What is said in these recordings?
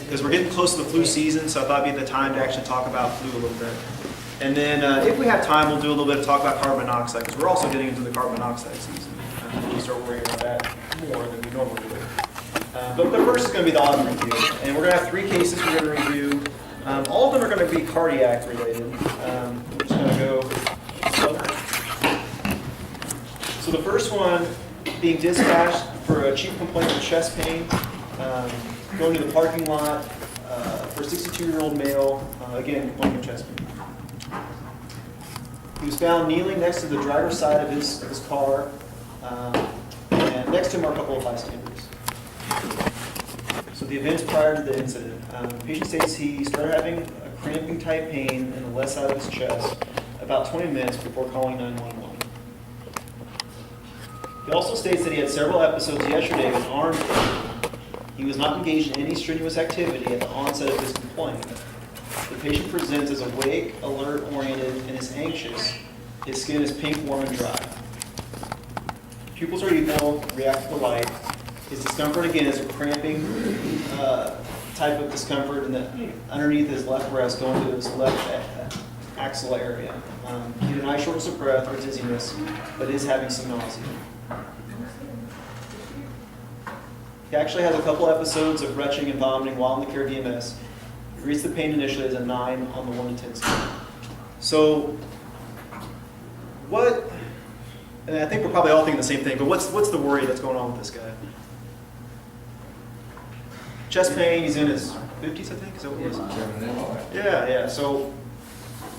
because we're getting close to the flu season, so I thought it'd be the time to actually talk about flu a little bit. And then if we have time, we'll do a little bit of talk about carbon monoxide, because we're also getting into the carbon monoxide season. We start worrying about that more than we normally would. But the first is going to be the audit review, and we're going to have 3 cases we're going to review. All of them are going to be cardiac related. We're just going to go slow. So the first one, being dispatched for a chief complaint of chest pain, going to the parking lot for a 62-year-old male, again, complaining of chest pain. He was found kneeling next to the driver's side of his car, and next to him are a couple of bystanders. So the events prior to the incident. The patient states he started having a cramping type pain in the left side of his chest about 20 minutes before calling 911. He also states that he had several episodes yesterday with arm pain. He was not engaged in any strenuous activity at the onset of his complaint. The patient presents as awake, alert, oriented, and is anxious. His skin is pink, warm, and dry. Pupils are equal, react to the light. His discomfort, again, is a cramping type of discomfort underneath his left breast going to his left axilla area. He denies shortness of breath or dizziness, but is having some nausea. He actually has a couple episodes of retching and vomiting while in the care DMS. He reads the pain initially as a 9 on the 1 to 10 scale. So, what, and I think we're probably all thinking the same thing, but what's the worry that's going on with this guy? Chest pain, he's in his 50s, I think, is that what it is? Yeah, so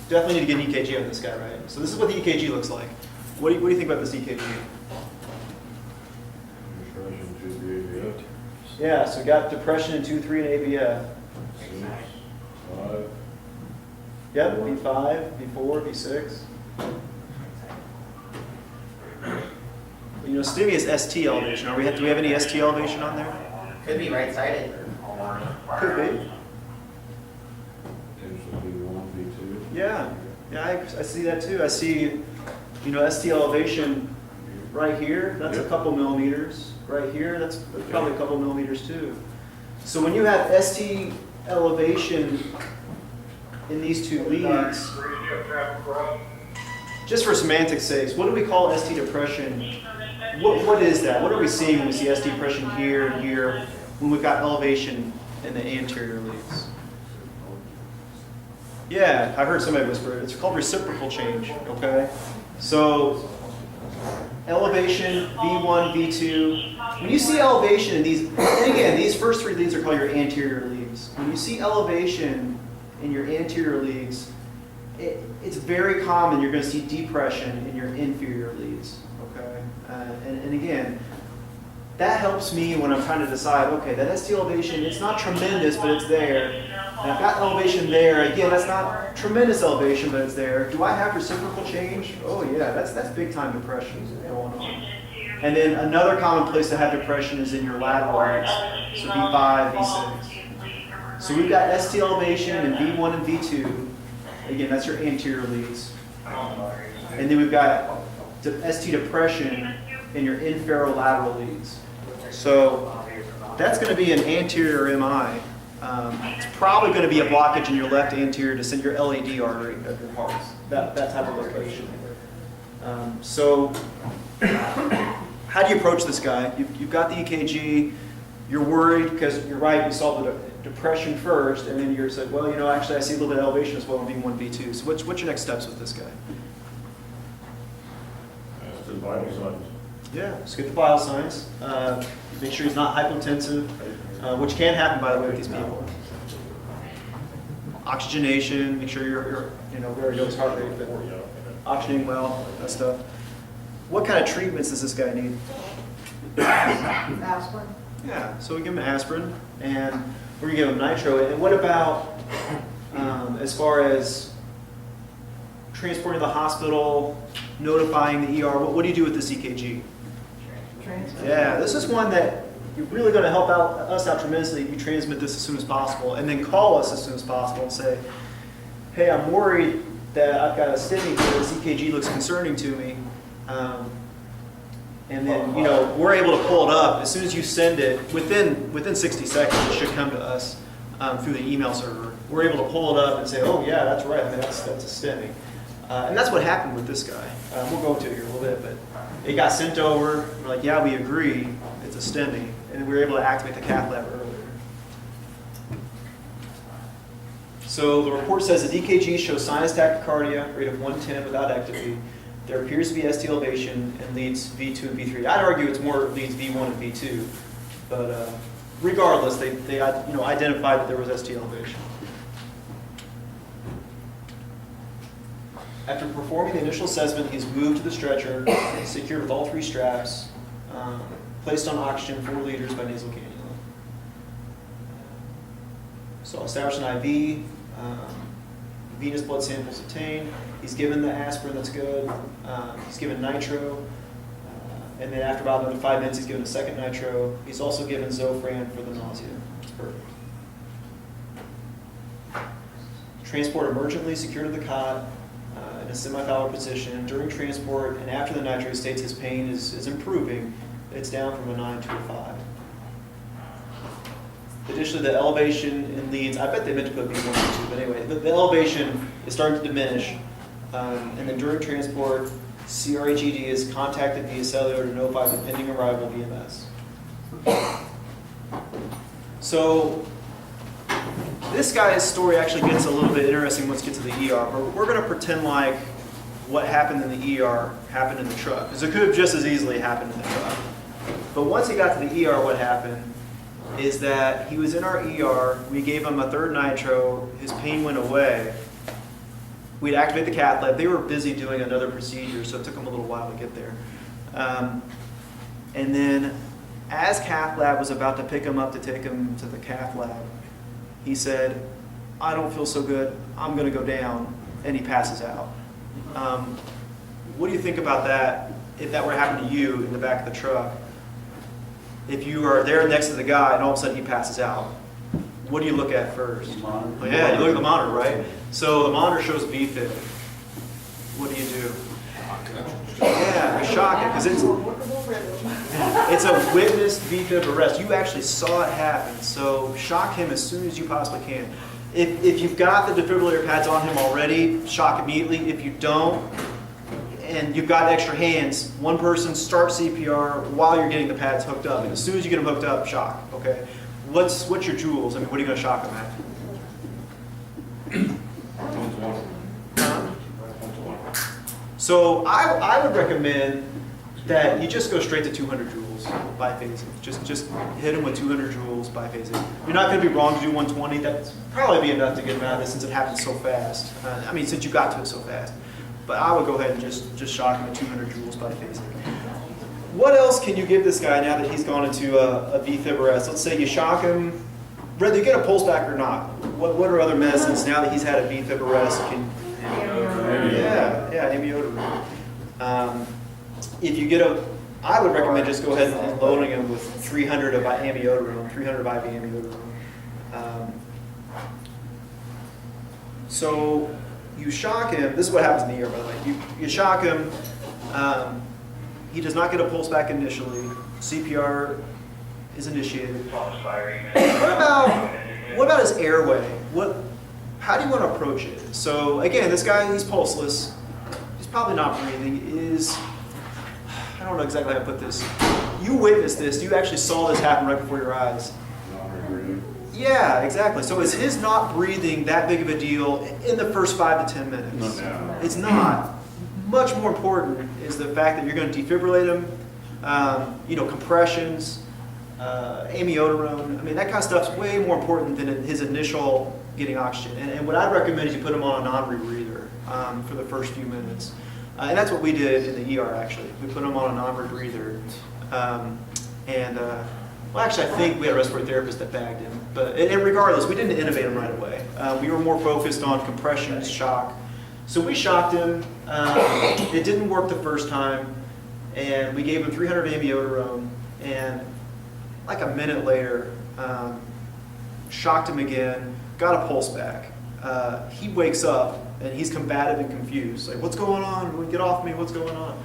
definitely need to get an EKG on this guy, right? So this is what the EKG looks like. What do you think about this EKG? Yeah, so we got depression in 2, 3, and AVF. 5. Yep, V5, V4, V6. You know, STEMI is ST elevation. Do we have any ST elevation on there? Could be right-sided. Could be. Potentially V1, V2. Yeah, I see that too. I see, ST elevation right here. That's a couple millimeters. Right here, that's probably a couple millimeters too. So when you have ST elevation in these 2 leads, just for semantics' sakes, what do we call ST depression? What is that? What are we seeing when we see ST depression here and here when we've got elevation in the anterior leads? Yeah, I heard somebody whisper it. It's called reciprocal change, okay? So elevation, V1, V2. When you see elevation in these, and again, these first 3 leads are called your anterior leads. When you see elevation in your anterior leads, it's very common you're going to see depression in your inferior leads, okay? And again, that helps me when I'm trying to decide, okay, that ST elevation, it's not tremendous, but it's there. And I've got elevation there. Again, that's not tremendous elevation, but it's there. Do I have reciprocal change? Oh yeah, that's big time depression going on. And then another common place to have depression is in your lateral leads. So V5, V6. So we've got ST elevation in V1 and V2. Again, that's your anterior leads. And then we've got ST depression in your inferolateral leads. So that's going to be an anterior MI. It's probably going to be a blockage in your left anterior to send your LAD artery of your heart. That type of location. So how do you approach this guy? You've got the EKG. You're worried because you're right. You saw the depression first, and then you said, well, actually I see a little bit of elevation as well in V1, V2. So what's your next steps with this guy? That's the vital signs. Yeah, just get the vital signs. Make sure he's not hypotensive, which can happen, by the way, with these people. Oxygenation, make sure you're very low heart rate, but oxygenating well, that stuff. What kind of treatments does this guy need? Aspirin. Yeah, so we give him aspirin, and we're going to give him nitro. And what about as far as transporting to the hospital, notifying the ER? What do you do with this EKG? Transfer. Yeah, this is one that you're really going to help us out tremendously if you transmit this as soon as possible, and then call us as soon as possible and say, hey, I'm worried that I've got a STEMI here, this EKG looks concerning to me. And then, we're able to pull it up. As soon as you send it, within 60 seconds, it should come to us through the email server. We're able to pull it up and say, oh yeah, that's right, I mean, that's a STEMI. And that's what happened with this guy. We'll go into it here in a little bit, but it got sent over. We're like, yeah, we agree, it's a STEMI. And we were able to activate the cath lab earlier. So the report says the EKG shows sinus tachycardia, rate of 110 without ectopy. There appears to be ST elevation and leads V2 and V3. I'd argue it's more leads V1 and V2, but regardless, they identified that there was ST elevation. After performing the initial assessment, he's moved to the stretcher, secured with all 3 straps, placed on oxygen 4 liters by nasal cannula. So establish an IV, venous blood samples obtained. He's given the aspirin, that's good. He's given nitro. And then after about another 5 minutes, he's given a second nitro. He's also given Zofran for the nausea. It's perfect. Transport emergently, secured to the cot in a semi-fallow position. During transport and after the nitro, he states his pain is improving. It's down from a 9 to a 5. Additionally, the elevation in leads, I bet they meant to put V1 and 2, but anyway, the elevation is starting to diminish. And then during transport, CRHED is contacted via cellular to notify the pending arrival of EMS. So this guy's story actually gets a little bit interesting once we get to the ER, but we're going to pretend like what happened in the ER happened in the truck, because it could have just as easily happened in the truck. But once he got to the ER, what happened is that he was in our ER, we gave him a 3rd nitro, his pain went away. We'd activate the cath lab. They were busy doing another procedure, so it took them a little while to get there. And then as cath lab was about to pick him up to take him to the cath lab, he said, I don't feel so good, I'm gonna go down, and he passes out. What do you think about that if that were to happen to you in the back of the truck? If you are there next to the guy and all of a sudden he passes out, what do you look at first? Well, yeah, you look at the monitor, right? So the monitor shows VFib. What do you do? Yeah, you shock it, because it's a witnessed VFib arrest. You actually saw it happen, so shock him as soon as you possibly can. If you've got the defibrillator pads on him already, shock immediately. If you don't, and you've got extra hands, one person start CPR while you're getting the pads hooked up. And as soon as you get them hooked up, shock, okay? What's your joules? I mean, what are you going to shock them at? So I would recommend that you just go straight to 200 joules biphasing. Just hit them with 200 joules biphasing. You're not going to be wrong to do 120. That'd probably be enough to get them out of this since it happens so fast. Since you got to it so fast. But I would go ahead and just shock him at 200 joules biphasing. What else can you give this guy now that he's gone into a VFib arrest? Let's say you shock him, whether you get a pulse back or not. What are other medicines now that he's had a VFib arrest? Amiodarone. If you get I would recommend just go ahead and loading him with 300 of amiodarone, 300 of IV amiodarone. So you shock him. This is what happens in the ER, by the way. You shock him. He does not get a pulse back initially. CPR is initiated. What about his airway? How do you want to approach it? So again, this guy, he's pulseless. He's probably not breathing. I don't know exactly how to put this. You witnessed this. You actually saw this happen right before your eyes. Yeah, exactly. So is his not breathing that big of a deal in the first 5 to 10 minutes? No. It's not. Much more important is the fact that you're going to defibrillate him, compressions, amiodarone. I mean, that kind of stuff's way more important than his initial getting oxygen. And what I'd recommend is you put him on a non-rebreather for the first few minutes. And that's what we did in the ER, actually. We put him on a non-rebreather. Well, actually, I think we had a respiratory therapist that bagged him. And regardless, we didn't innovate him right away. We were more focused on compressions, shock. So we shocked him. It didn't work the first time. And we gave him 300 amiodarone. And like a minute later, shocked him again, got a pulse back. He wakes up, and he's combative and confused. Like, what's going on? Get off me, what's going on?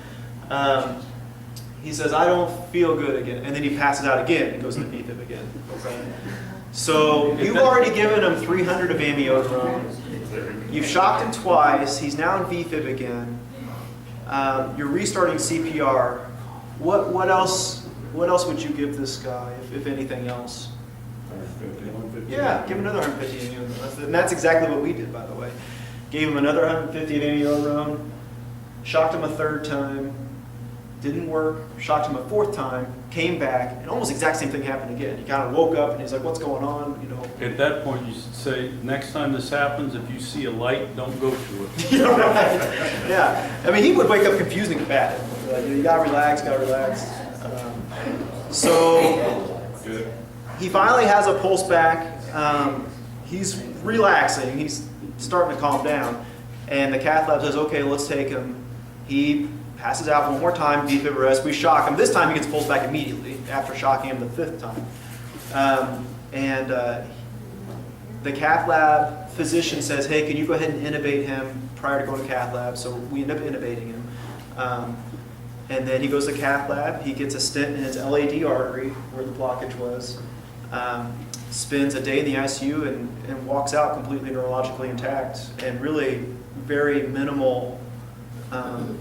he says, I don't feel good again. And then he passes out again and goes into VFib again. Okay? So you've already given him 300 of amiodarone. You've shocked him twice. He's now in VFib again. You're restarting CPR. What else would you give this guy, if anything else? 150, 150. Yeah, give him another 150 of amiodarone. And that's exactly what we did, by the way. Gave him another 150 of amiodarone, shocked him a third time, didn't work, shocked him a fourth time, came back, and almost exact same thing happened again. He kind of woke up and he's like, what's going on? You know. At that point, you should say, next time this happens, if you see a light, don't go to it. You're right. Yeah. I mean, he would wake up confused and combative. You gotta relax, So Good. he finally has a pulse back. He's relaxing. He's starting to calm down. And the cath lab says, okay, let's take him. He passes out one more time, VFib arrest. We shock him. This time he gets pulsed back immediately after shocking him the fifth time. The cath lab physician says, hey, can you go ahead and intubate him prior to going to cath lab? So we end up intubating him. And then he goes to cath lab. He gets a stent in his LAD artery where the blockage was. Spends a day in the ICU and walks out completely neurologically intact and really very minimal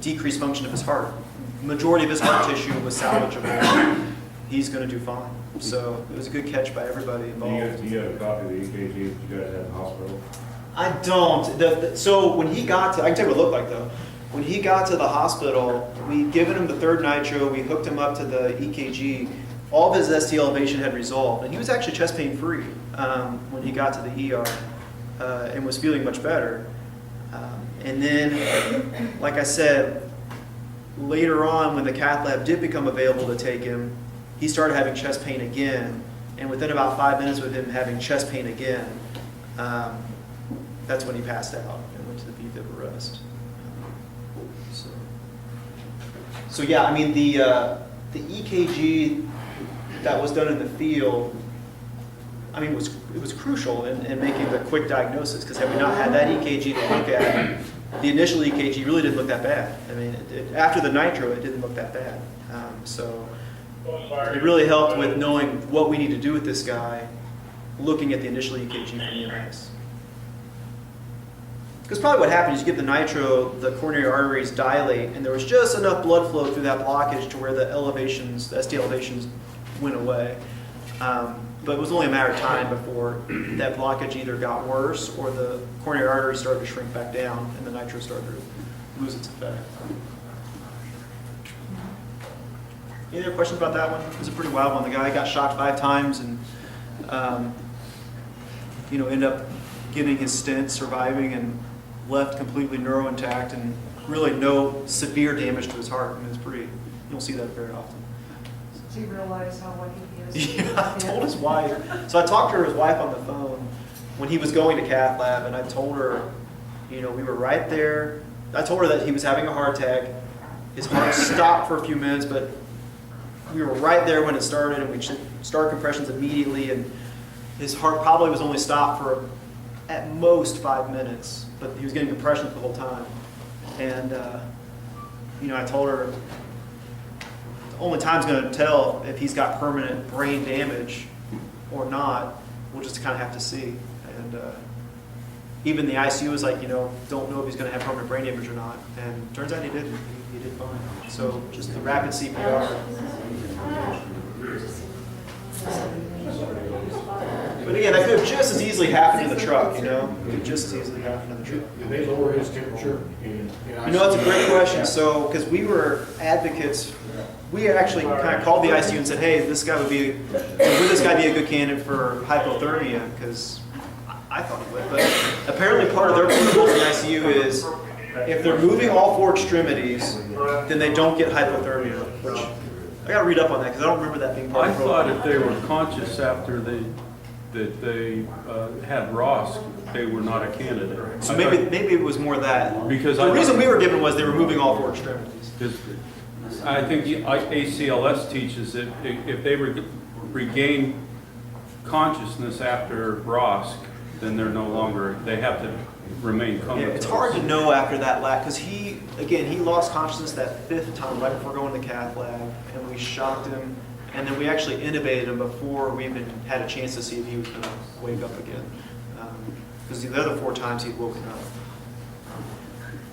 decreased function of his heart. Majority of his heart tissue was salvageable. He's going to do fine. So it was a good catch by everybody involved. Do you have a copy of the EKG that you guys had in the hospital? I don't. So when he got to, I can tell you what it looked like though. When he got to the hospital, we'd given him the third nitro, we hooked him up to the EKG. All of his ST elevation had resolved, and he was actually chest pain free when he got to the ER and was feeling much better. And then, like I said, later on when the cath lab did become available to take him, he started having chest pain again, and within about 5 minutes with him having chest pain again, that's when he passed out and went to the VFib arrest. So yeah, I mean the EKG that was done in the field, I mean it was crucial in making the quick diagnosis, because had we not had that EKG to look at, the initial EKG really didn't look that bad. I mean, after the nitro, it didn't look that bad. So it really helped with knowing what we need to do with this guy, looking at the initial EKG from EMS. Because probably what happened is you give the nitro, the coronary arteries dilate, and there was just enough blood flow through that blockage to where the elevations, the ST elevations went away. But it was only a matter of time before that blockage either got worse or the coronary arteries started to shrink back down and the nitro started to lose its effect. Any other questions about that one? It was a pretty wild one. The guy got shocked 5 times and ended up getting his stent, surviving, and left completely neuro intact and really no severe damage to his heart. I mean, it's pretty, you don't see that very often. Does he realize how lucky he is? Yeah, I told his wife. So I talked to his wife on the phone when he was going to cath lab, and I told her, we were right there. I told her that he was having a heart attack. His heart stopped for a few minutes, but we were right there when it started, and we should start compressions immediately, and his heart probably was only stopped for at most 5 minutes, but he was getting compressions the whole time. And, I told her, the only time's going to tell if he's got permanent brain damage or not. We'll just kind of have to see. And even the ICU was like, don't know if he's going to have permanent brain damage or not. And turns out he didn't. He did fine. So just the rapid CPR. But again, that could have just as easily happened in the truck, It could just as easily happen in the truck. Did they lower his temperature? That's a great question. So, because we were advocates, we actually kind of called the ICU and said, hey, would this guy be a good candidate for hypothermia? Because I thought he would. But apparently part of their protocol in the ICU is if they're moving all 4 extremities, then they don't get hypothermia, which I got to read up on that because I don't remember that being part I of the protocol. thought if they were conscious after they had Ross, they were not a candidate. So maybe it was more that. Because the reason we were given was they were moving all 4 extremities. I think the ACLS teaches that if they regain consciousness after Ross, then they're no longer, they have to remain Yeah, comatose. it's hard to know after that lap because he lost consciousness that fifth time right before going to cath lab, and we shocked him, and then we actually intubated him before we even had a chance to see if he was going to wake up again. Because the other 4 times he'd woken up.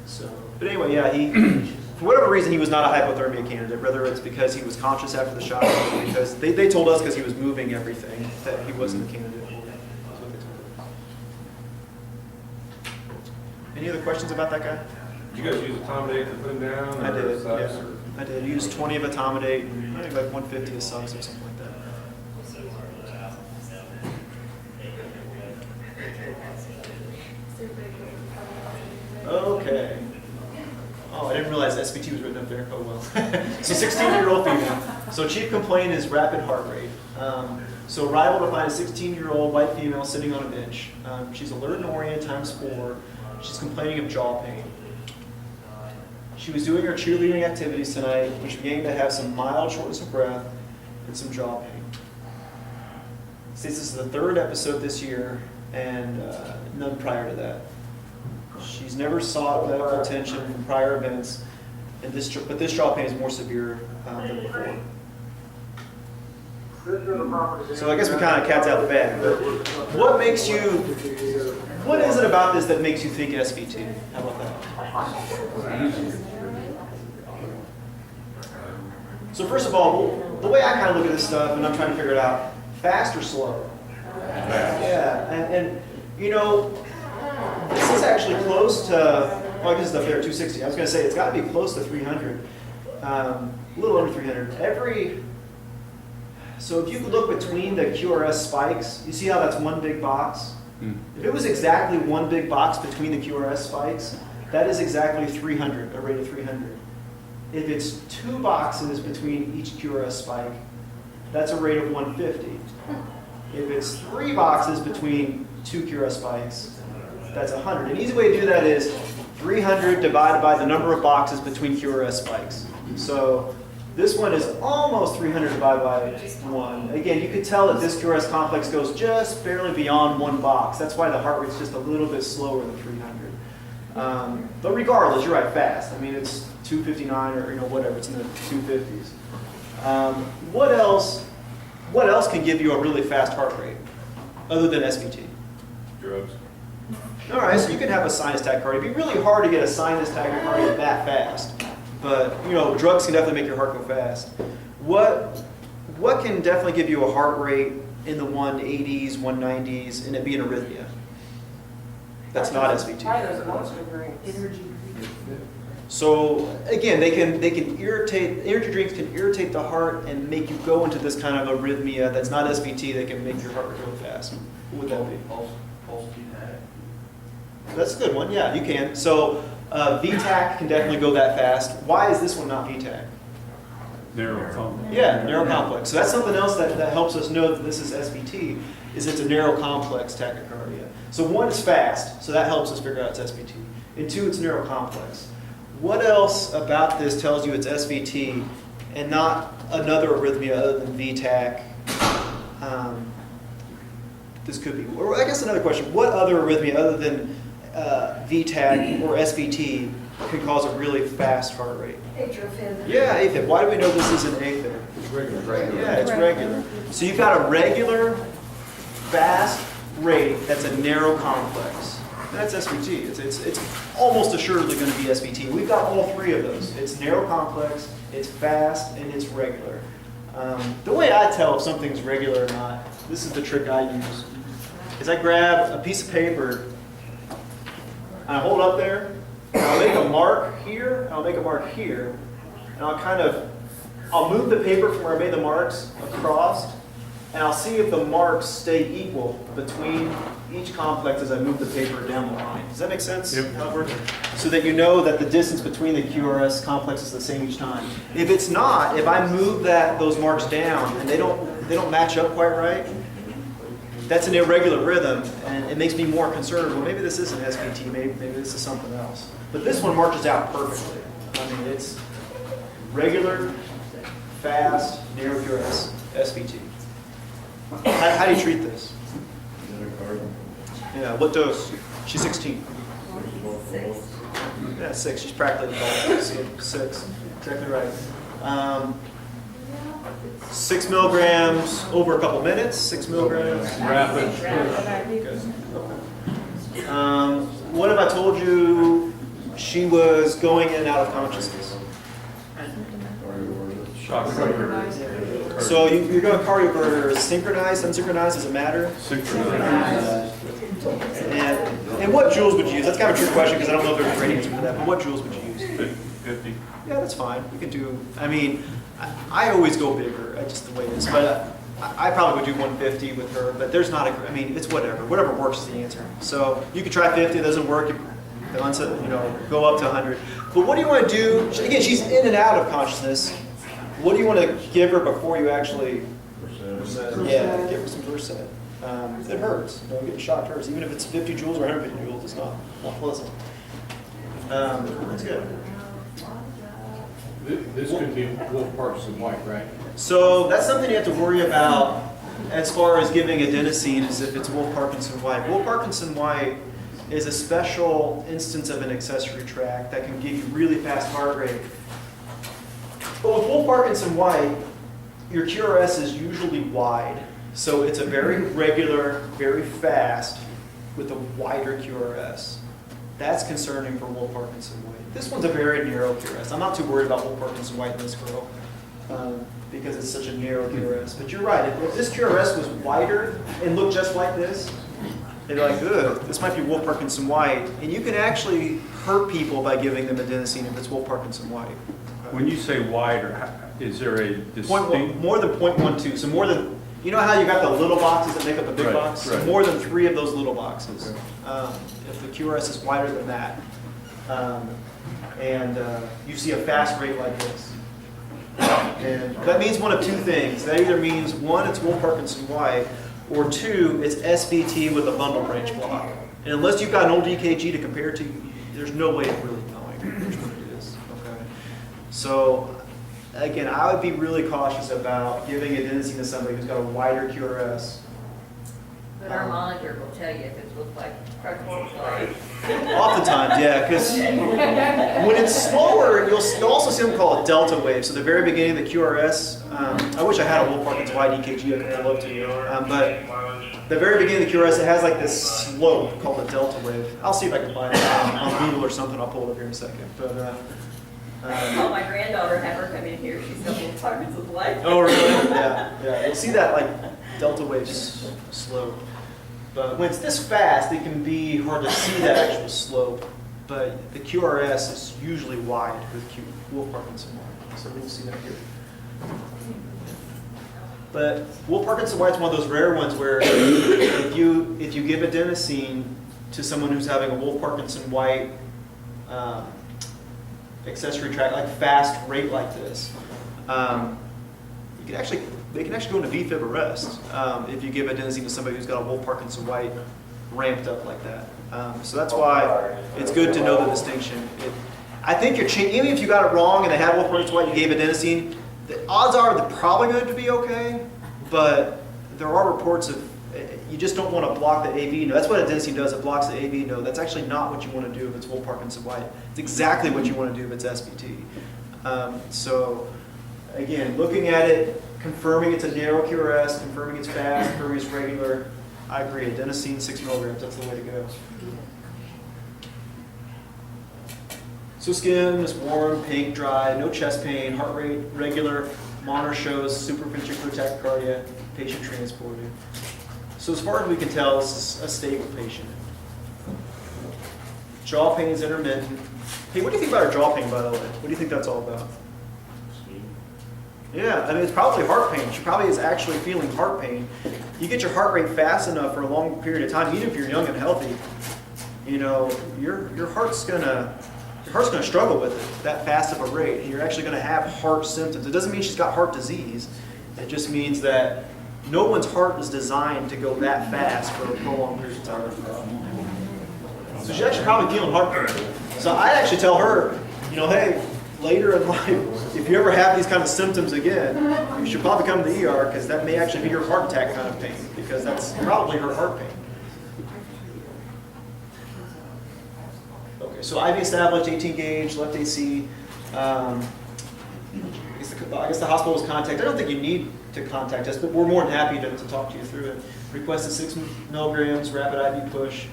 So, but anyway, yeah, for whatever reason he was not a hypothermia candidate. Whether it's because he was conscious after the shock, or because they told us because he was moving everything that he wasn't a candidate. That's what they told us. Any other questions about that guy? Did you guys use accommodate to put him down? I or did, sucks, yeah. or- I did. Use 20 of Etomidate, and I think like 150 of Sucks or something like that. Okay. Oh, I didn't realize SVT was written up there. Oh well. So 16-year-old female. So chief complaint is rapid heart rate. So arrival to find a 16-year-old white female sitting on a bench. She's alert and oriented ×4. She's complaining of jaw pain. She was doing her cheerleading activities tonight when she began to have some mild shortness of breath and some jaw pain. Since this is the 3rd episode this year and none prior to that. She's never sought medical attention from prior events, and but this jaw pain is more severe than before. So I guess we kind of cat's out the bag. But what is it about this that makes you think SVT? How about that? So first of all, the way I kind of look at this stuff, and I'm trying to figure it out, fast or slow? Yeah, and you know, this is actually close to, well, I guess it's up there, 260. I was going to say it's got to be close to 300, a little under 300. So if you look between the QRS spikes, you see how that's one big box? If it was exactly one big box between the QRS spikes, that is exactly 300, a rate of 300. If it's 2 boxes between each QRS spike, that's a rate of 150. If it's 3 boxes between 2 QRS spikes, that's 100. An easy way to do that is 300 divided by the number of boxes between QRS spikes. So this one is almost 300 divided by 1. Again, you could tell that this QRS complex goes just barely beyond 1 box. That's why the heart rate's just a little bit slower than 300. But regardless, you're right, fast. I mean, it's 259 or whatever. It's in the 250s. What else can give you a really fast heart rate other than SVT? Drugs. All right, so you can have a sinus tachycardia. It'd be really hard to get a sinus tachycardia that fast, but drugs can definitely make your heart go fast. What can definitely give you a heart rate in the 180s, 190s, and it be an arrhythmia? That's not SVT. Energy. So again, they can irritate. Energy drinks can irritate the heart and make you go into this kind of arrhythmia. That's not SVT. They can make your heart rate go fast. What would that be? Pulse. That's a good one. Yeah, you can. So VTAC can definitely go that fast. Why is this one not VTAC? Narrow complex. Yeah, narrow complex. So that's something else that helps us know that this is SVT, is it's a narrow complex tachycardia. So 1 is fast, so that helps us figure out it's SVT. And 2, it's narrow complex. What else about this tells you it's SVT and not another arrhythmia other than VTAC? This could be. Or I guess another question, what other arrhythmia other than VTAC or SVT can cause a really fast heart rate? Atrial fib. Yeah, AFib. Why do we know this is an AFib? It's regular. Yeah, it's regular. So you've got a regular, fast rate that's a narrow complex. That's SVT. It's almost assuredly going to be SVT. We've got all 3 of those. It's narrow complex, it's fast, and it's regular. The way I tell if something's regular or not, this is the trick I use, is I grab a piece of paper, and I hold it up there, and I'll make a mark here, and I'll make a mark here, and I'll move the paper from where I made the marks across, and I'll see if the marks stay equal between each complex as I move the paper down the line. Does that make sense? Yep. How it works? So that you know that the distance between the QRS complexes is the same each time. If it's not, if I move those marks down and they don't match up quite right, that's an irregular rhythm, and it makes me more concerned. Well, maybe this isn't SVT. Maybe this is something else. But this one marches out perfectly. I mean, it's regular, fast, narrow QRS, SVT. How do you treat this? Yeah, what dose? She's 16. 6. Yeah, 6. She's practically adult. So 6. Exactly right. 6 milligrams over a couple minutes. 6 milligrams. Rapid. What if I told you she was going in and out of consciousness? Shock. So you're going cardioverter, synchronized, unsynchronized, does it matter? Synchronized. And what joules would you use? That's kind of a trick question because I don't know if there's a great answer for that, but what joules would you use? 50. Yeah, that's fine. We can do, I mean, I always go bigger, that's just the way it is. But I probably would do 150 with her, but there's not a, I mean, it's whatever. Whatever works is the answer. So you could try 50, it doesn't work, you know, go up to 100. But what do you want to do? Again, she's in and out of consciousness. What do you want to give her before you actually, yeah, give her some Versed? It hurts. You know, getting shocked hurts. Even if it's 50 joules or 150 joules, it's not pleasant. That's good. This could be Wolf Parkinson White, right? So that's something you have to worry about as far as giving adenosine, is if it's Wolf Parkinson White. Wolf Parkinson White is a special instance of an accessory tract that can give you really fast heart rate. But with Wolf Parkinson White, your QRS is usually wide. So it's a very regular, very fast, with a wider QRS. That's concerning for Wolf Parkinson White. This one's a very narrow QRS. I'm not too worried about Wolf Parkinson White in this girl because it's such a narrow QRS. But you're right, if this QRS was wider and looked just like this, they'd be like, ugh, this might be Wolf Parkinson White. And you can actually hurt people by giving them adenosine if it's Wolf Parkinson White. When you say wider, is there a More distinct? than 0.12, so more than, you know how you got the little boxes that make up a big Right, box? So right. more than 3 of those little boxes. If the QRS is wider than that, and you see a fast rate like this. And that means one of 2 things. That either means 1, it's Wolf Parkinson White, or 2, it's SVT with a bundle branch block. And unless you've got an old EKG to compare to, there's no way of really knowing which one it is. Okay. So again, I would be really cautious about giving adenosine to somebody who's got a wider QRS. But our monitor will tell you if it's looked like Parkinson's White. Oftentimes, yeah, because when it's slower, you'll also see them call it delta wave. So the very beginning of the QRS, I wish I had a Wolf Parkinson White EKG I could pull up to you, but the very beginning of the QRS, it has like this slope called a delta wave. I'll see if I can find it on Google or something. I'll pull it up here in a second. But Oh, my granddaughter had her come in here. She's got little Parkinson's White. oh, really? Yeah. You'll see that like delta wave slope. But when it's this fast, it can be hard to see that actual slope. But the QRS is usually wide with Wolf Parkinson White. So we'll see that here. But Wolf Parkinson White is one of those rare ones where if you give adenosine to someone who's having a Wolf Parkinson White accessory tract, like fast rate like this, they can actually go into VFib arrest if you give adenosine to somebody who's got a Wolf Parkinson White ramped up like that. So that's why it's good to know the distinction. I think even if you got it wrong and they had Wolf Parkinson White, you gave adenosine, the odds are they're probably going to be okay, but there are reports of you just don't want to block the AV node. That's what adenosine does. It blocks the AV node. That's actually not what you want to do if it's Wolf Parkinson White. It's exactly what you want to do if it's SVT. So again, looking at it, confirming it's a narrow QRS, confirming it's fast, confirming it's regular. I agree. Adenosine 6 milligrams. That's the way to go. So skin is warm, pink, dry, no chest pain, heart rate regular, monitor shows supraventricular tachycardia, patient transported. So as far as we can tell, this is a stable patient. Jaw pain is intermittent. Hey, what do you think about her jaw pain, by the way? What do you think that's all about? Yeah, I mean, it's probably heart pain. She probably is actually feeling heart pain. You get your heart rate fast enough for a long period of time, even if you're young and healthy, you know, your heart's gonna struggle with it, that fast of a rate. And you're actually gonna have heart symptoms. It doesn't mean she's got heart disease. It just means that no one's heart is designed to go that fast for a prolonged period of time. So she's actually probably feeling heart pain. So I'd actually tell her, you know, hey, later in life, if you ever have these kind of symptoms again, you should probably come to the ER because that may actually be your heart attack kind of pain because that's probably her heart pain. Okay, so IV established, 18 gauge, left AC. I guess the hospital was contacted. I don't think you need to contact us, but we're more than happy to talk to you through it. Requested 6 milligrams, rapid IV push.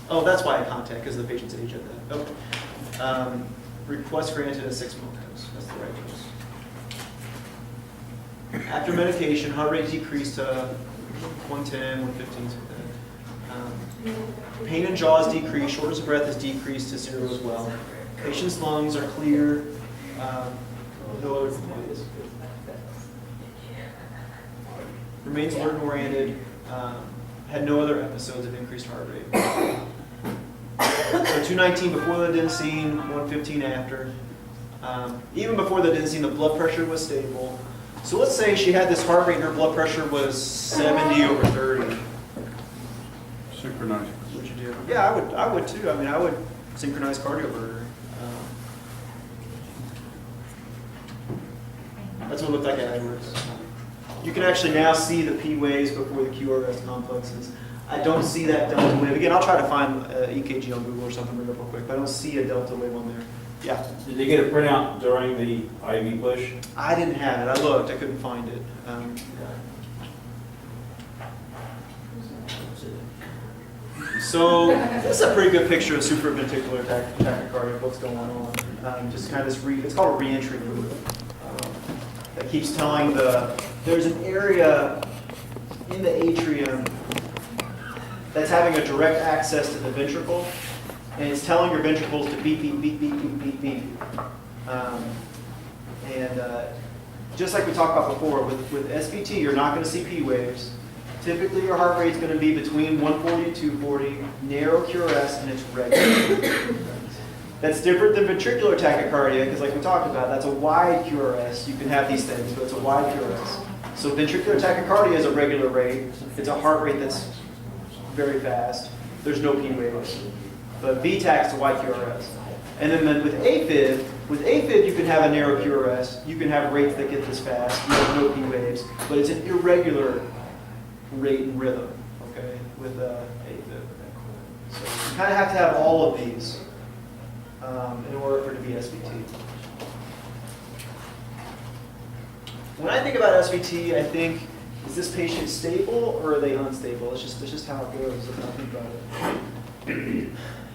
Oh, that's why I contact, because of the patient's age at that. Okay. Request granted at 6 milligrams. That's the right dose. After medication, heart rate decreased to 110, 115, something like that. Pain in jaws decreased, shortness of breath is decreased to 0 as well. Patient's lungs are clear. No other complaints. Remains alert and oriented. Had no other episodes of increased heart rate. So 219 before the adenosine, 115 after. Even before the adenosine, the blood pressure was stable. So let's say she had this heart rate and her blood pressure was 70/30. Synchronize. What'd you do? Yeah, I would too. I mean, I would synchronize cardioverter. That's what it looked like afterwards. You can actually now see the P waves before the QRS complexes. I don't see that delta wave. Again, I'll try to find EKG on Google or something real quick, but I don't see a delta wave on there. Yeah. Did they get a printout during the IV push? I didn't have it. I looked. I couldn't find it. So this is a pretty good picture of supraventricular tachycardia, what's going on. Just kind of this, it's called a reentry loop. That keeps telling there's an area in the atrium that's having a direct access to the ventricle, and it's telling your ventricles to beat, beat, beat, beat, beat, beat, beat. Just like we talked about before, with SVT, you're not going to see P waves. Typically, your heart rate is going to be between 140 and 240, narrow QRS, and it's regular. That's different than ventricular tachycardia, because like we talked about, that's a wide QRS. You can have these things, but it's a wide QRS. So ventricular tachycardia is a regular rate. It's a heart rate that's very fast. There's no P waves. But VTAC is a wide QRS. And then with AFib, you can have a narrow QRS. You can have rates that get this fast. You have no P waves. But it's an irregular rate and rhythm, okay, with AFib. So you kind of have to have all of these in order for it to be SVT. When I think about SVT, I think, is this patient stable or are they unstable? It's just how it goes if I think about it.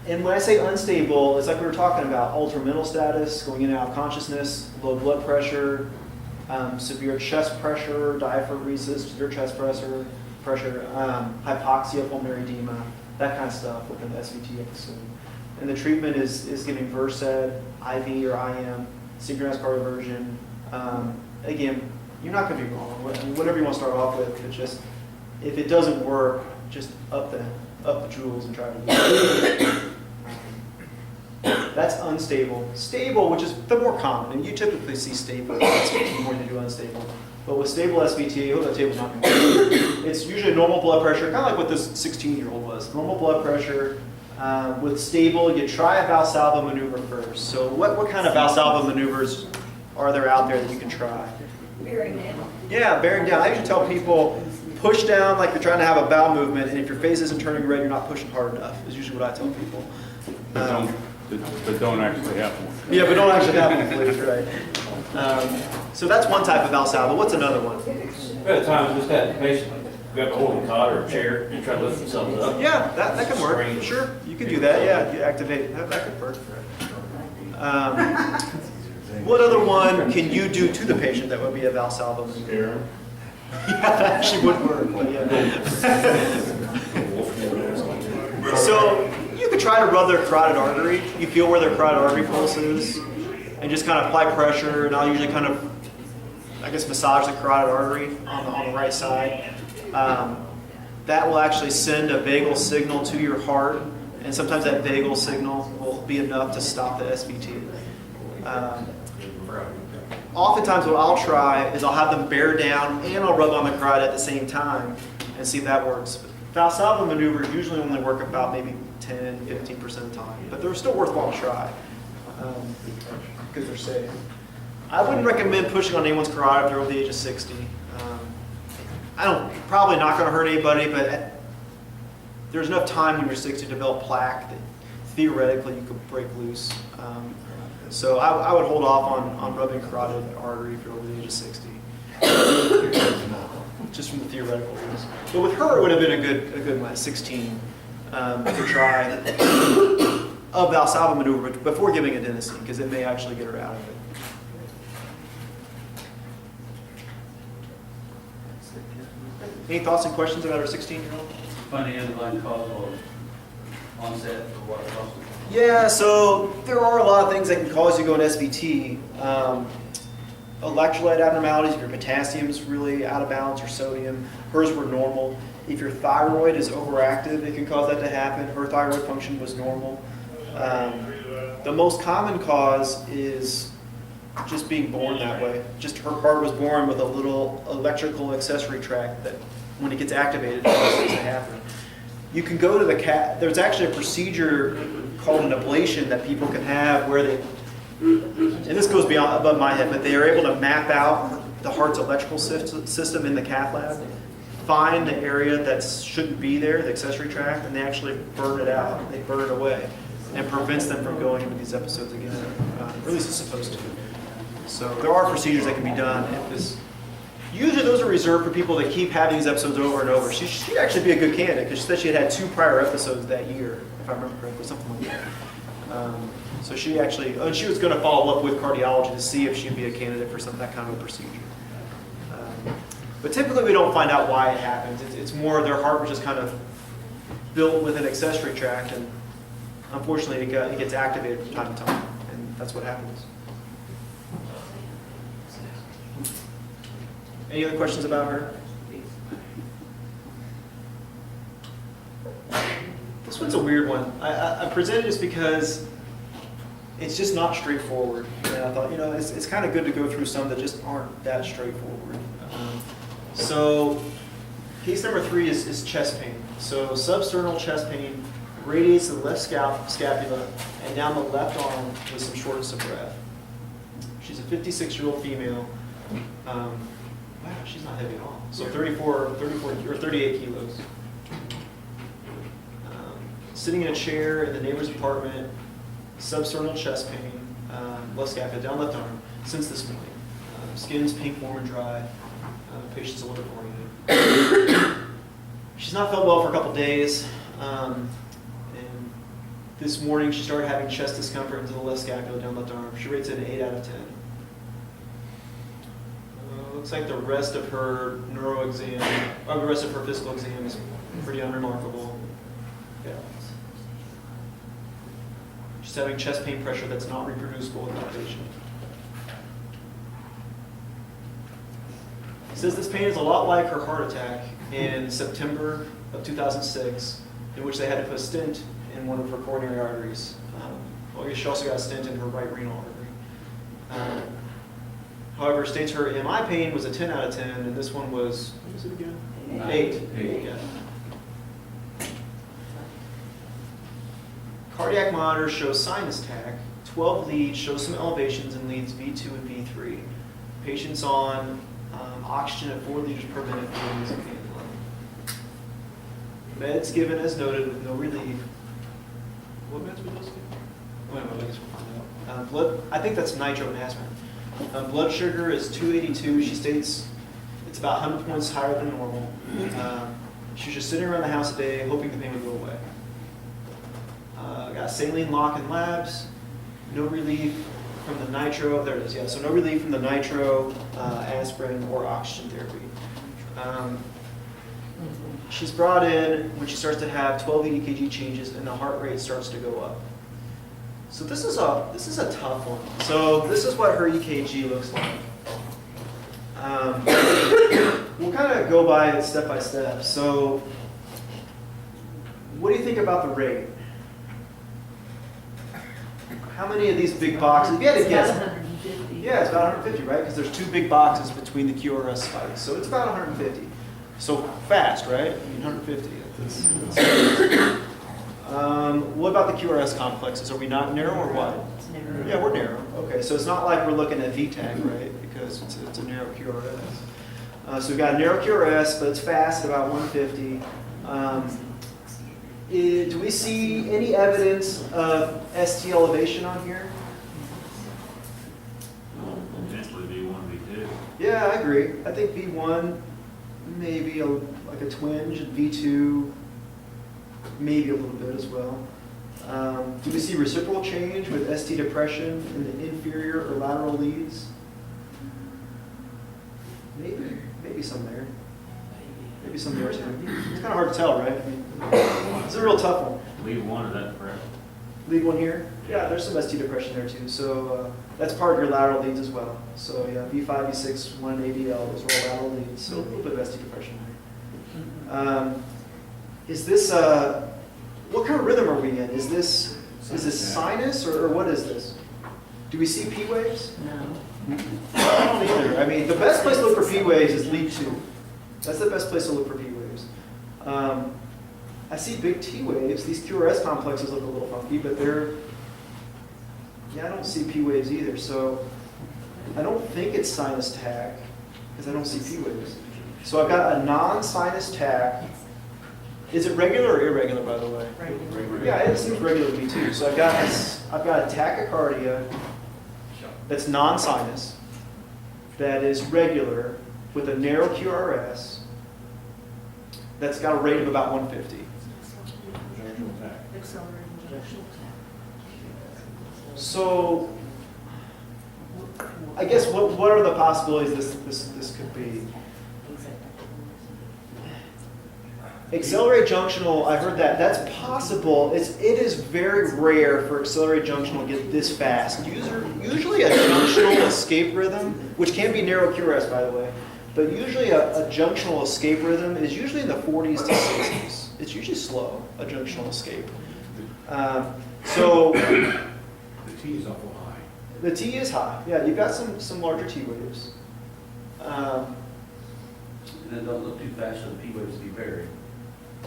And when I say unstable, it's like we were talking about, altered mental status, going in and out of consciousness, low blood pressure, severe chest pressure, diaphoresis, severe chest pressure, hypoxia, pulmonary edema, that kind of stuff with an SVT episode. And the treatment is giving Versed, IV or IM, synchronized cardioversion. Again, you're not going to be wrong. Whatever you want to start off with, but just if it doesn't work, just up the joules and try to do it. That's unstable. Stable, which is the more common, and you typically see stable SVT more than you do unstable. But with stable SVT, I hope that table's not going to it's usually normal blood pressure, kind of like what this 16-year-old was. Normal blood pressure. With stable, you try a Valsalva maneuver first. So what kind of Valsalva maneuvers are there out there that you can try? Bearing down. Yeah, bearing down. I usually tell people, push down like you're trying to have a bowel movement, and if your face isn't turning red, you're not pushing hard enough, is usually what I tell people. But don't actually have one. Yeah, but don't actually have one, please, right? So that's one type of Valsalva. What's another one? At times, just had the patient grab a hold of a cot or a chair and try to lift themselves up. Yeah, that can work. Sure, you can do that. Yeah, you activate. That could work. What other one can you do to the patient that would be a Valsalva maneuver? Yeah, that actually would work. But yeah. So you could try to rub their carotid artery. You feel where their carotid artery pulse is, and just kind of apply pressure. And I'll usually kind of, I guess, massage the carotid artery on the right side. That will actually send a vagal signal to your heart, and sometimes that vagal signal will be enough to stop the SVT. Oftentimes what I'll try is I'll have them bear down and I'll rub on the carotid at the same time and see if that works. Valsalva maneuvers usually only work about maybe 10-15% of the time, but they're still worthwhile to try because they're safe. I wouldn't recommend pushing on anyone's carotid if they're over the age of 60. Probably not going to hurt anybody, but there's enough time when you're 60 to develop plaque that theoretically you could break loose. So I would hold off on rubbing carotid artery if you're over the age of 60. Just from the theoretical reasons. But with her, it would have been a good one, 16, to try a Valsalva maneuver before giving adenosine, because it may actually get her out of it. Any thoughts and questions about our 16-year-old? Funny underlying cause or onset or what causes? Yeah, so there are a lot of things that can cause you to go in SVT. Electrolyte abnormalities, if your potassium's really out of balance or sodium, hers were normal. If your thyroid is overactive, it can cause that to happen. Her thyroid function was normal. The most common cause is just being born that way. Just her heart was born with a little electrical accessory tract that when it gets activated, it causes it to happen. You can go to the there's actually a procedure called an ablation that people can have where they, and this goes above my head, but they are able to map out the heart's electrical system in the cath lab, find the area that shouldn't be there, the accessory tract, and they actually burn it out. They burn it away, and prevents them from going into these episodes again, or at least it's supposed to. So there are procedures that can be done. Usually those are reserved for people that keep having these episodes over and over. She'd actually be a good candidate because she said she had 2 prior episodes that year, if I remember correctly, something like that. So she actually, and she was going to follow up with cardiology to see if she'd be a candidate for that kind of a procedure. But typically we don't find out why it happens. It's more their heart was just kind of built with an accessory tract, and unfortunately it gets activated from time to time, and that's what happens. Any other questions about her? This one's a weird one. I presented this because it's just not straightforward. And I thought, it's kind of good to go through some that just aren't that straightforward. So case number 3 is chest pain. So substernal chest pain radiates to the left scapula and down the left arm with some shortness of breath. She's a 56-year-old female. Wow, she's not heavy at all. So 34 or 38 kilos. Sitting in a chair in the neighbor's apartment, substernal chest pain, left scapula, down left arm, since this morning. Skin's pink, warm, and dry. Patient's a little bit oriented. She's not felt well for a couple days. And this morning she started having chest discomfort into the left scapula, down left arm. She rates it an 8 out of 10. Looks like the rest of her neuro exam, or the rest of her physical exam is pretty unremarkable. Yeah. She's having chest pain pressure that's not reproducible in that patient. It says this pain is a lot like her heart attack in September of 2006, in which they had to put a stent in one of her coronary arteries. She also got a stent in her right renal artery. However, states her MI pain was a 10 out of 10, and this one was, what was it again? 8. Yeah. Cardiac monitor shows sinus tach. 12 leads shows some elevations in leads V2 and V3. Patient's on oxygen at 4 liters per minute for the music meds given as noted with no relief. What meds were those given? Wait a minute, I guess we'll find out. I think that's nitro and aspirin. Blood sugar is 282. She states it's about 100 points higher than normal. She's just sitting around the house a day hoping the pain would go away. Got saline lock in labs. No relief from the nitro. There it is. Yeah, so no relief from the nitro, aspirin, or oxygen therapy. She's brought in when she starts to have 12 EKG changes and the heart rate starts to go up. So this is a tough one. So this is what her EKG looks like. We'll kind of go by it step by step. So what do you think about the rate? How many of these big boxes? If you had to guess. 150. Yeah, it's about 150, right? Because there's 2 big boxes between the QRS spikes. So it's about 150. So fast, right? I mean, 150. What about the QRS complexes? Are we not narrow or wide? It's narrow. Yeah, we're narrow. Okay, so it's not like we're looking at VTAC, right? Because it's a narrow QRS. So we've got a narrow QRS, but it's fast at about 150. Do we see any evidence of ST elevation on here? Potentially V1, V2. Yeah, I agree. I think V1 maybe like a twinge, and V2 maybe a little bit as well. Do we see reciprocal change with ST depression in the inferior or lateral leads? Maybe some there. Maybe some there too. It's kind of hard to tell, right? I mean, it's a real tough one. Lead 1, is that correct? Lead one here? Yeah, there's some ST depression there too. So that's part of your lateral leads as well. So yeah, V5, V6, 1 ADL, those are all lateral leads. So a little bit of ST depression there. Is this, what kind of rhythm are we in? Is this sinus or what is this? Do we see P waves? No. I don't either. I mean, the best place to look for P waves is lead 2. That's the best place to look for P waves. I see big T waves. These QRS complexes look a little funky, but I don't see P waves either. So I don't think it's sinus tach because I don't see P waves. So I've got a non-sinus tach. Is it regular or irregular, by the way? Regular. Yeah, it seems regular to me too. So I've got a tachycardia that's non-sinus, that is regular with a narrow QRS, that's got a rate of about 150. So I guess what are the possibilities this could be? Accelerate junctional, I heard that. That's possible. It is very rare for accelerate junctional to get this fast. Usually a junctional escape rhythm, which can be narrow QRS by the way, but usually a junctional escape rhythm is usually in the 40s to 60s. It's usually slow, a junctional escape. So The T is awful high. the T is high. Yeah, you've got some larger T waves. And then don't look too fast for the P waves to be buried.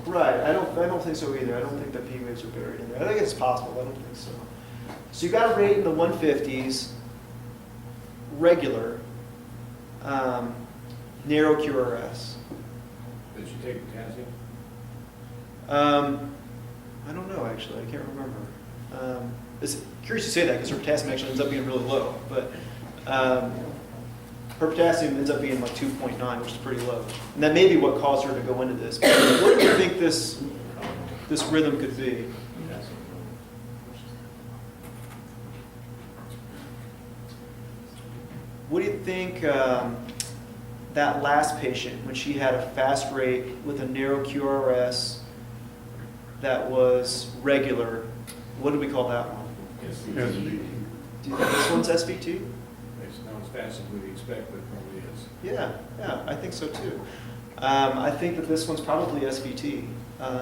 Right, I don't think so either. I don't think the P waves are buried in there. I think it's possible, I don't think so. So you got a rate in the 150s, regular, narrow QRS. Did you take potassium? I don't know actually, I can't remember. It's curious you say that because her potassium actually ends up being really low, but her potassium ends up being like 2.9, which is pretty low. And that may be what caused her to go into this. But what do you think this rhythm could be? What do you think that last patient, when she had a fast rate with a narrow QRS that was regular, what do we call that one? SVT. Do you think this one's SVT? It's not as fast as we'd expect, but it probably is. Yeah, I think so too. I think that this one's probably SVT.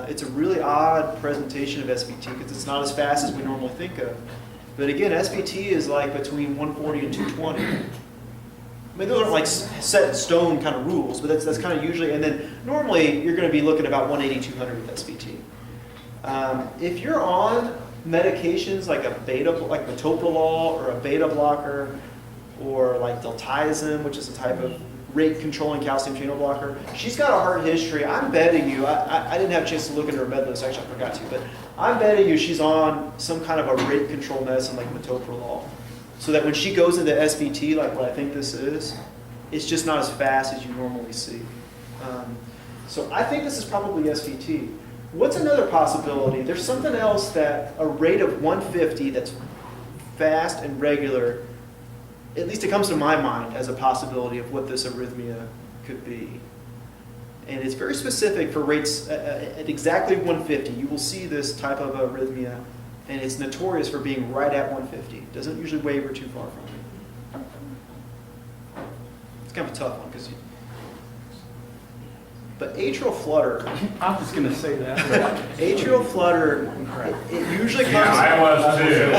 It's a really odd presentation of SVT because it's not as fast as we normally think of. But again, SVT is like between 140 and 220. I mean, those aren't like set in stone kind of rules, but that's kind of usually, and then normally you're going to be looking about 180, 200 with SVT. If you're on medications like like metoprolol or a beta blocker, or like diltiazem, which is a type of rate-controlling calcium channel blocker, she's got a heart history. I'm betting you, I didn't have a chance to look into her med list, actually I forgot to, but I'm betting you she's on some kind of a rate control medicine like metoprolol. So that when she goes into SVT, like what I think this is, it's just not as fast as you normally see. So I think this is probably SVT. What's another possibility? There's something else that a rate of 150 that's fast and regular, at least it comes to my mind as a possibility of what this arrhythmia could be. And it's very specific for rates at exactly 150. You will see this type of arrhythmia, and it's notorious for being right at 150. It doesn't usually waver too far from it. It's kind of a tough one, because but atrial flutter. I was going to say that. Atrial flutter, it usually comes. I was too.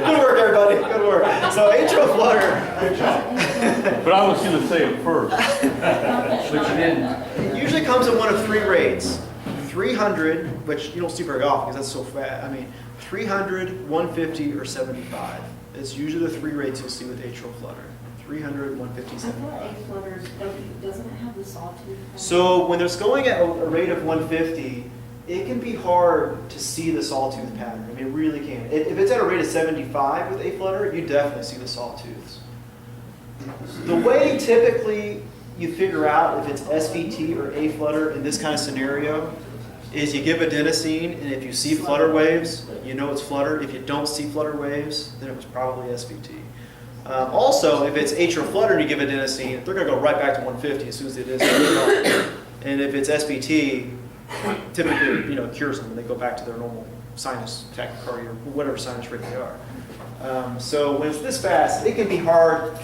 Good work, everybody. Good work. So atrial flutter. But I was going to say it first. But you didn't. It usually comes in one of three rates. 300, which you don't see very often because that's so fast. I mean, 300, 150, or 75. It's usually the three rates you'll see with atrial flutter. 300, I 157. thought A flutters, doesn't it have the sawtooth? So when it's going at a rate of 150, it can be hard to see the sawtooth pattern. I mean, it really can. If it's at a rate of 75 with A flutter, you definitely see the sawtooths. The way typically you figure out if it's SVT or A flutter in this kind of scenario is you give adenosine, and if you see flutter waves, you know it's flutter. If you don't see flutter waves, then it was probably SVT. Also, if it's atrial flutter and you give adenosine, they're going to go right back to 150 as soon as it is. And if it's SVT, typically, cures them and they go back to their normal sinus tachycardia or whatever sinus rate they are. So when it's this fast, it can be hard.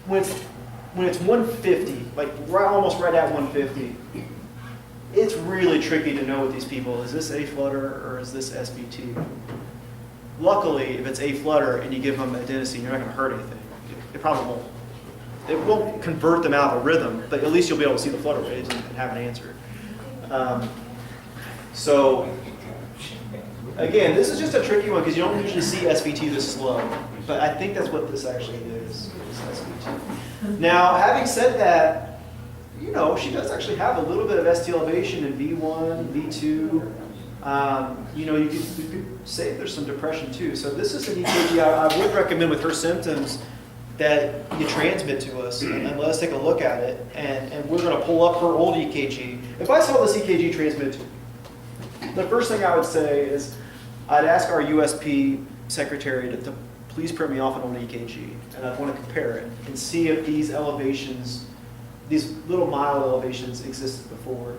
When it's 150, like almost right at 150, it's really tricky to know with these people. Is this A flutter or is this SVT? Luckily, if it's A flutter and you give them adenosine, you're not going to hurt anything. It probably won't. It won't convert them out of a rhythm, but at least you'll be able to see the flutter waves and have an answer. So, again, this is just a tricky one because you don't usually see SVT this slow, but I think that's what this actually is SVT. Now, having said that, she does actually have a little bit of ST elevation in V1, V2. You could say there's some depression too. So this is an EKG I would recommend with her symptoms that you transmit to us and let us take a look at it. And we're going to pull up her old EKG. If I saw this EKG transmitted, the first thing I would say is I'd ask our USP secretary to please print me off an old EKG. And I'd want to compare it and see if these elevations, these little mild elevations existed before.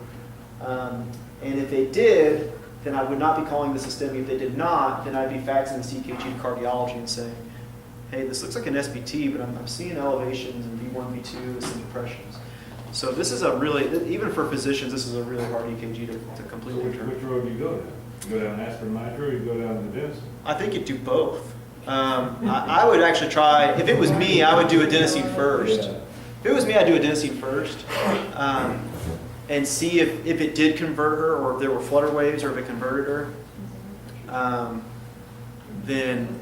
And if they did, then I would not be calling this a STEMI. If they did not, then I'd be faxing this EKG to cardiology and saying, hey, this looks like an SVT, but I'm seeing elevations in V1, V2 with some depressions. So this is a really, even for physicians, this is a really hard EKG to completely determine. Which road do you go down? You go down aspirin nitro or you go down to the dentist? I think you do both. I would actually try, if it was me, I would do adenosine first. If it was me, I'd do adenosine first and see if it did convert her or if there were flutter waves or if it converted her. Then,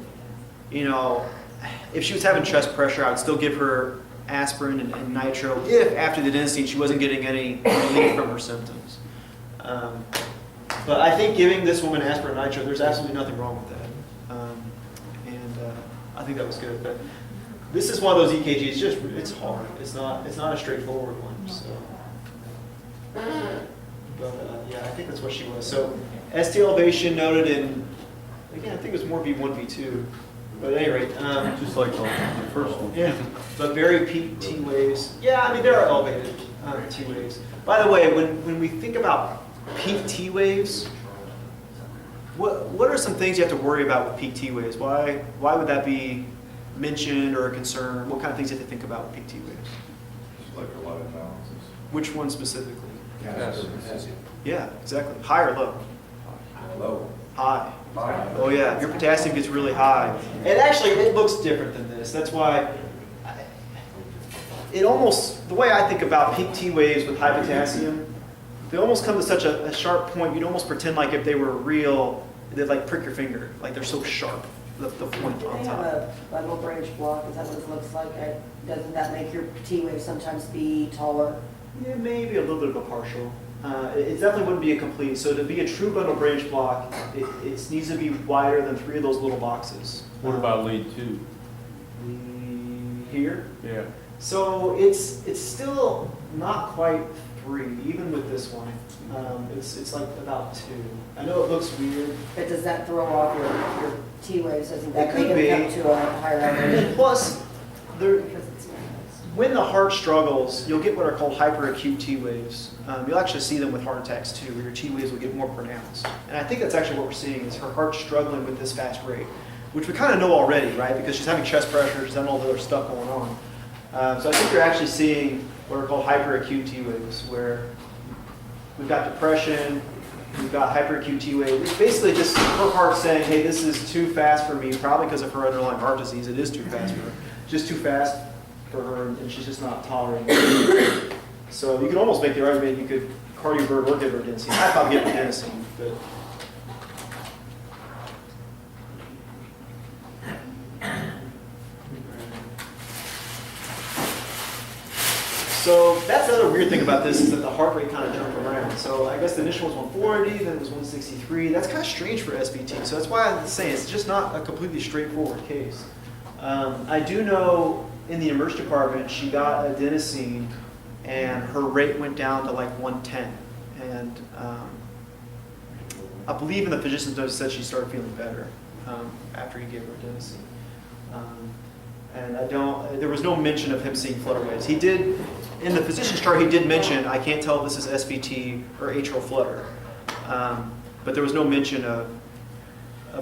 if she was having chest pressure, I would still give her aspirin and nitro if after the adenosine she wasn't getting any relief from her symptoms. But I think giving this woman aspirin and nitro, there's absolutely nothing wrong with that. I think that was good. But this is one of those EKGs, it's hard. It's not a straightforward one. So. But yeah, I think that's what she was. So ST elevation noted in, again, I think it was more V1, V2. But at any rate. Just like the first one. Yeah, but very peak T waves. Yeah, I mean, there are elevated T waves. By the way, when we think about peak T waves, what are some things you have to worry about with peak T waves? Why would that be mentioned or a concern? What kind of things you have to think about with peak T waves? Like a lot of balances. Which one specifically? Potassium. Yeah, exactly. High or low? Low. High. Oh yeah, if your potassium gets really high. And actually, it looks different than this. That's why the way I think about peak T waves with high potassium, they almost come to such a sharp point, you'd almost pretend like if they were real, they'd like prick your finger, like they're so sharp, the point Do on they have top. a bundle branch block? Is that what it looks like? Doesn't that make your T wave sometimes be taller? Yeah, maybe a little bit of a partial. It definitely wouldn't be a complete. So to be a true bundle branch block, it needs to be wider than 3 of those little boxes. What about lead 2? Here? Yeah. So it's still not quite 3, even with this one. It's like about 2. I know it looks weird. But does that throw off your T waves? Doesn't It that could make it be. up to a higher And elevation? plus, Because it's when the heart struggles, you'll get what are called hyperacute T waves. You'll actually see them with heart attacks too, where your T waves will get more pronounced. And I think that's actually what we're seeing is her heart struggling with this fast rate, which we kind of know already, right? Because she's having chest pressure, she's having all the other stuff going on. So I think you're actually seeing what are called hyperacute T waves, where we've got depression, we've got hyperacute T wave. It's basically just her heart saying, hey, this is too fast for me, probably because of her underlying heart disease. It is too fast for her. Just too fast for her, and she's just not tolerating it. So you could almost make the argument you could cardiovert or give her adenosine. I'd probably give her adenosine, but. So that's the other weird thing about this is that the heart rate kind of jumped around. So I guess the initial was 140, then it was 163. That's kind of strange for SVT. So that's why I'm saying it's just not a completely straightforward case. I do know in the emergency department, she got adenosine and her rate went down to like 110. And I believe in the physician's notes said she started feeling better after he gave her adenosine. And there was no mention of him seeing flutter waves. He did, in the physician's chart, he did mention, I can't tell if this is SVT or atrial flutter. But there was no mention of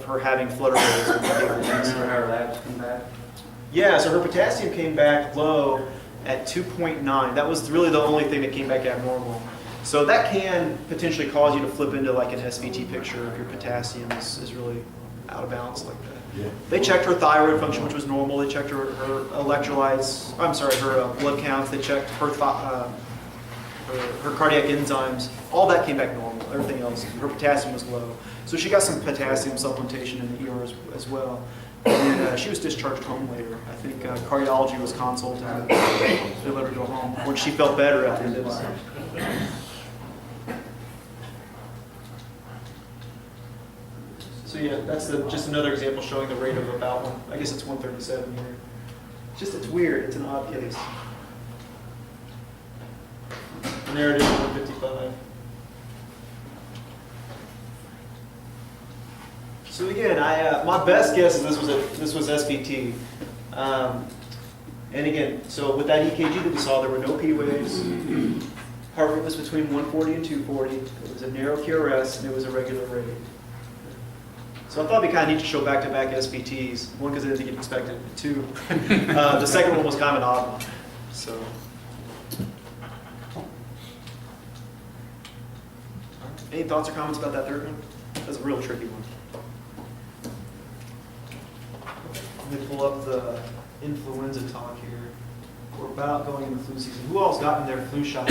her having flutter waves. Remember how our labs come back? Yeah, so her potassium came back low at 2.9. That was really the only thing that came back abnormal. So that can potentially cause you to flip into like an SVT picture if your potassium is really out of balance like that. Yeah. They checked her thyroid function, which was normal. They checked her electrolytes, her blood counts. They checked her cardiac enzymes. All that came back normal. Everything else, her potassium was low. So she got some potassium supplementation in the ER as well. And she was discharged home later. I think cardiology was consulted. They let her go home when she felt better after this. So yeah, that's just another example showing the rate of about I guess it's 137 here. It's weird. It's an odd case. And there it is, 155. So again, my best guess is this was SVT. And again, so with that EKG that we saw, there were no P waves. Heart rate was between 140 and 240. It was a narrow QRS, and it was a regular rate. So I thought it'd be kind of neat to show back-to-back SVTs. One, because I didn't think you'd expect it. Two, the second one was kind of an odd one. So. Any thoughts or comments about that third one? That's a real tricky one. Let me pull up the influenza talk here. We're about going into flu season. Who all's gotten their flu shot?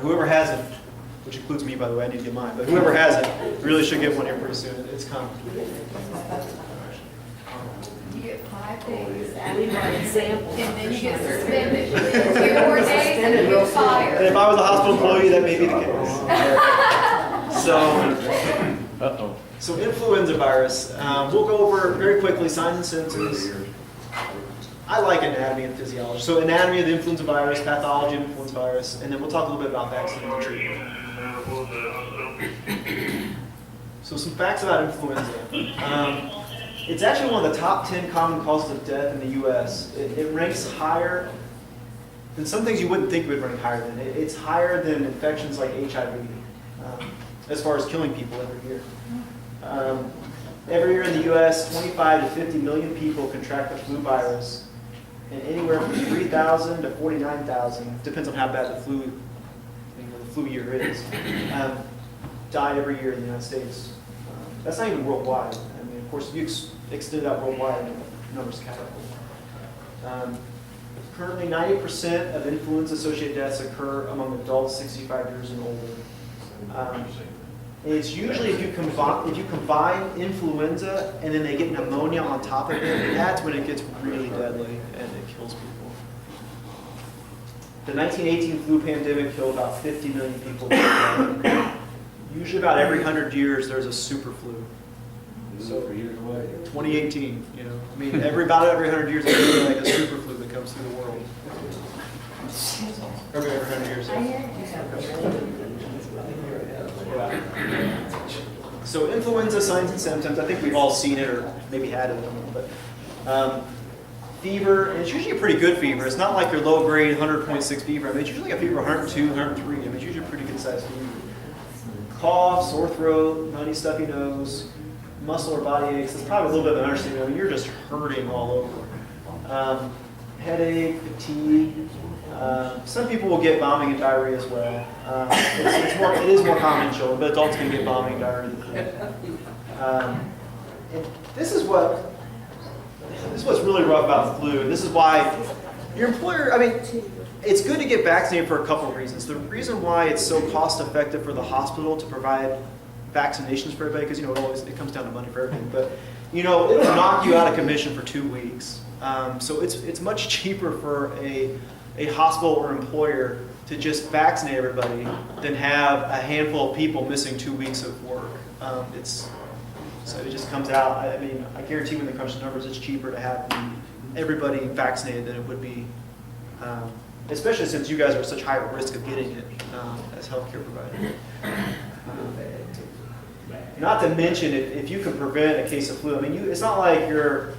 Whoever hasn't, which includes me, by the way, I need to get mine, but whoever hasn't really should get one here pretty soon. It's coming. You get 5 days We want an example. and then you get suspended. 2 more days and you get And fired. if I was a hospital employee, that may be the case. So influenza virus. We'll go over very quickly signs and symptoms. I like anatomy and physiology. So anatomy of the influenza virus, pathology of influenza virus, and then we'll talk a little bit about vaccine and treatment. So some facts about influenza. It's actually one of the top 10 common causes of death in the U.S. It ranks higher than some things you wouldn't think would rank higher than. It's higher than infections like HIV, as far as killing people every year. Every year in the U.S., 25 to 50 million people contract the flu virus, and anywhere from 3,000 to 49,000, depends on how bad the flu year is, die every year in the United States. That's not even worldwide. I mean, of course, if you extend that worldwide, the numbers catapult. Currently, 90% of influenza-associated deaths occur among adults 65 years and older. It's usually if you combine influenza and then they get pneumonia on top of it, that's when it gets really deadly and it kills people. The 1918 flu pandemic killed about 50 million people. Usually about every 100 years there's a super flu. So 2018, I mean about every 100 years there's like a super flu that comes through the world. Every 100 years. So influenza signs and symptoms, I think we've all seen it or maybe had it, but fever, and it's usually a pretty good fever. It's not like your low grade 100.6 fever. I mean, it's usually a fever of 102, 103. I mean, it's usually a pretty good sized fever. Cough, sore throat, runny, stuffy nose, muscle or body aches. That's probably a little bit of an understatement. I mean, you're just hurting all over. Headache, fatigue. Some people will get vomiting and diarrhea as well. It is more common in children, but adults can get vomiting and diarrhea. And this is what's really rough about the flu. This is why your employer, I mean, it's good to get vaccinated for a couple of reasons. The reason why it's so cost effective for the hospital to provide vaccinations for everybody, because it comes down to money for everything, but it'll knock you out of commission for 2 weeks. So it's much cheaper for a hospital or employer to just vaccinate everybody than have a handful of people missing 2 weeks of work. So it just comes out. I mean, I guarantee when they crunch the numbers, it's cheaper to have everybody vaccinated than it would be, especially since you guys are at such high risk of getting it as healthcare providers. Not to mention, if you can prevent a case of flu, I mean, it's not like you're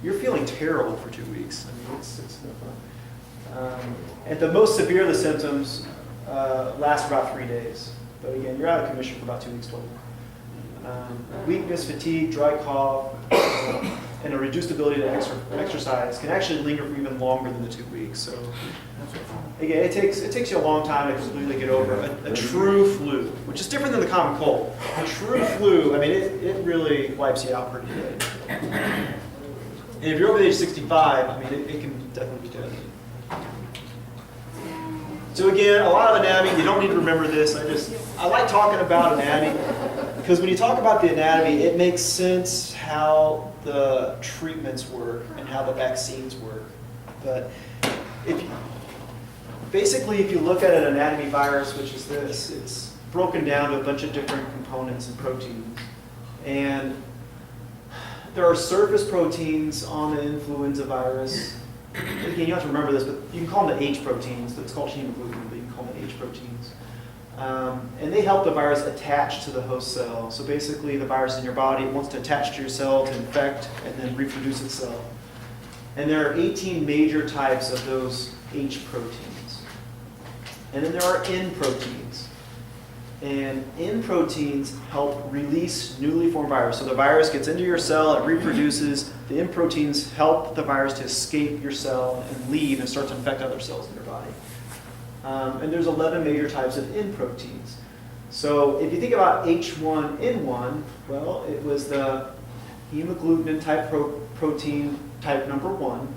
feeling terrible for 2 weeks. I mean, it's no fun. At the most severe, the symptoms last about 3 days. But again, you're out of commission for about 2 weeks total. Weakness, fatigue, dry cough, and a reduced ability to exercise can actually linger for even longer than the 2 weeks. So again, it takes you a long time to completely get over a true flu, which is different than the common cold. A true flu, I mean, it really wipes you out pretty good. And if you're over the age of 65, I mean, it can definitely be deadly. So again, a lot of anatomy, you don't need to remember this. I like talking about anatomy because when you talk about the anatomy, it makes sense how the treatments work and how the vaccines work. But basically, if you look at an anatomy virus, which is this, it's broken down to a bunch of different components and proteins. And there are surface proteins on the influenza virus. Again, you have to remember this, but you can call them the H proteins. It's called hemagglutinin, but you can call them H proteins. And they help the virus attach to the host cell. So basically, the virus in your body wants to attach to your cell to infect and then reproduce itself. And there are 18 major types of those H proteins. And then there are N proteins. And N proteins help release newly formed virus. So the virus gets into your cell, it reproduces. The N proteins help the virus to escape your cell and leave and start to infect other cells in your body. And there's 11 major types of N proteins. So if you think about H1N1, well, it was the hemagglutinin type protein type number 1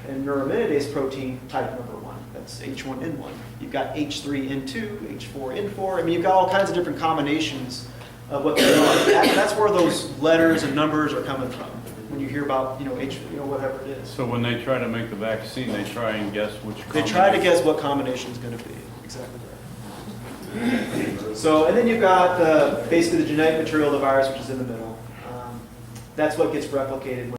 and neuraminidase protein type number 1. That's H1N1. You've got H3N2, H4N4. I mean, you've got all kinds of different combinations of what they are. That's where those letters and numbers are coming from when you hear about, whatever it is. So when they try to make the vaccine, they try and guess which They try to guess what combination is going to be. Exactly right. So, and then you've got basically the genetic material of the virus, which is in the middle. That's what gets replicated